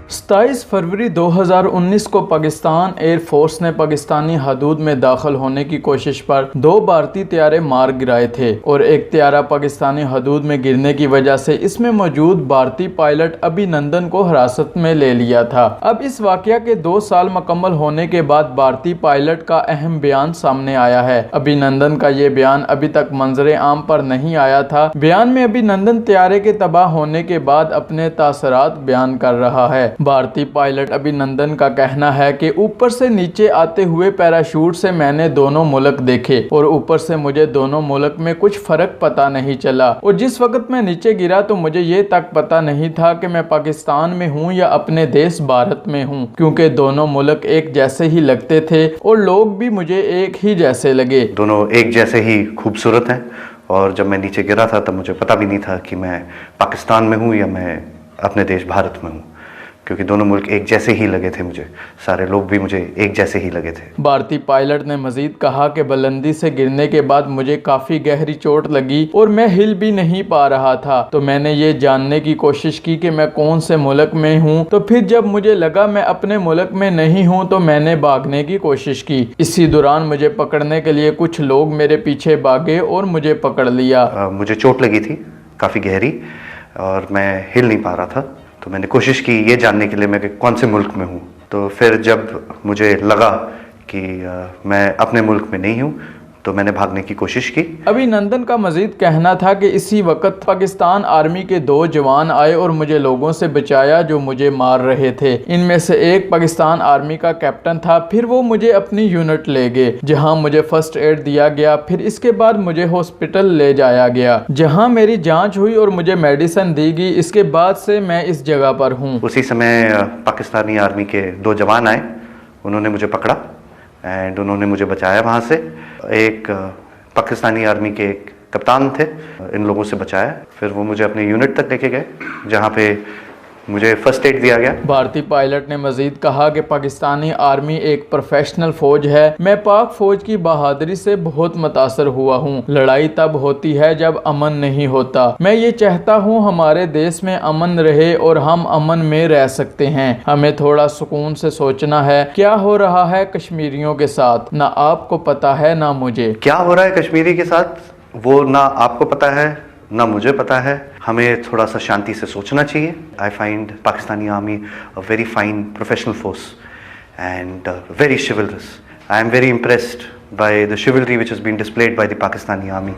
27 फरवरी 2019 को पाकिस्तान एयरफोर्स ने पाकिस्तानी हदूद में दाखिल होने की कोशिश पर 2 भारतीय तैयारे मार गिराए थे और एक तैयारा पाकिस्तानी हदूद में गिरने की वजह से इसमें मौजूद भारतीय पायलट अभिनंदन को हिरासत में ले लिया था। अब इस वाकया के 2 साल मुकम्मल होने के बाद भारतीय पायलट का अहम बयान सामने आया है। अभिनंदन का ये बयान अभी तक मंजरे आम पर नहीं आया था। बयान में अभिनंदन तैयारे के तबाह होने के बाद अपने तासरात बयान कर रहा है। भारतीय पायलट अभिनंदन का कहना है कि ऊपर से नीचे आते हुए पैराशूट से मैंने दोनों मुल्क देखे और ऊपर से मुझे दोनों मुल्क में कुछ फर्क पता नहीं चला और जिस वक्त मैं नीचे गिरा तो मुझे ये तक पता नहीं था कि मैं पाकिस्तान में हूँ या अपने देश भारत में हूँ, क्योंकि दोनों मुल्क एक जैसे ही लगते थे और लोग भी मुझे एक ही जैसे लगे। दोनों एक जैसे ही खूबसूरत हैं और जब मैं नीचे गिरा था तब मुझे पता भी नहीं था कि मैं पाकिस्तान में हूँ या मैं अपने देश भारत में हूँ, क्योंकि दोनों मुल्क एक जैसे ही लगे थे। मुझे सारे लोग भी मुझे एक जैसे ही लगे थे। भारतीय पायलट ने मजीद कहा कि बुलंदी से गिरने के बाद मुझे काफ़ी गहरी चोट लगी और मैं हिल भी नहीं पा रहा था, तो मैंने ये जानने की कोशिश की कि मैं कौन से मुल्क में हूँ। तो फिर जब मुझे लगा मैं अपने मुल्क में नहीं हूँ तो मैंने भागने की कोशिश की। इसी दौरान मुझे पकड़ने के लिए कुछ लोग मेरे पीछे भागे और मुझे पकड़ लिया। मुझे चोट लगी थी काफ़ी गहरी और मैं हिल नहीं पा रहा था, तो मैंने कोशिश की ये जानने के लिए मैं कि कौन से मुल्क में हूँ। तो फिर जब मुझे लगा कि मैं अपने मुल्क में नहीं हूँ तो मैंने भागने की कोशिश की। अभिनंदन का मजीद कहना था कि इसी वक्त पाकिस्तान आर्मी के 2 जवान आए और मुझे लोगों से बचाया जो मुझे मार रहे थे। इनमें से एक पाकिस्तान आर्मी का कैप्टन था। फिर वो मुझे अपनी यूनिट ले गए जहां मुझे फर्स्ट एड दिया गया। फिर इसके बाद मुझे हॉस्पिटल ले जाया गया जहां मेरी जांच हुई और मुझे मेडिसिन दी गई। इसके बाद से मैं इस जगह पर हूँ। उसी समय पाकिस्तानी आर्मी के 2 जवान आए, उन्होंने मुझे पकड़ा एंड उन्होंने मुझे बचाया वहाँ से। एक पाकिस्तानी आर्मी के एक कप्तान थे, इन लोगों से बचाया। फिर वो मुझे अपने यूनिट तक लेके गए जहाँ पे मुझे फर्स्ट एड दिया गया। भारतीय पायलट ने मजीद कहा कि पाकिस्तानी आर्मी एक प्रोफेशनल फौज है। मैं पाक फौज की बहादुरी से बहुत मुतासर हुआ हूँ। लड़ाई तब होती है जब अमन नहीं होता। मैं ये चाहता हूँ हमारे देश में अमन रहे और हम अमन में रह सकते हैं। हमें थोड़ा सुकून से सोचना है क्या हो रहा है कश्मीरियों के साथ, ना आपको पता है ना मुझे। क्या हो रहा है कश्मीरी के साथ वो ना आपको पता है ना मुझे पता है। हमें थोड़ा सा शांति से सोचना चाहिए। I find Pakistani army a very fine professional force and very chivalrous. I am very impressed by the chivalry which has been displayed by the Pakistani army.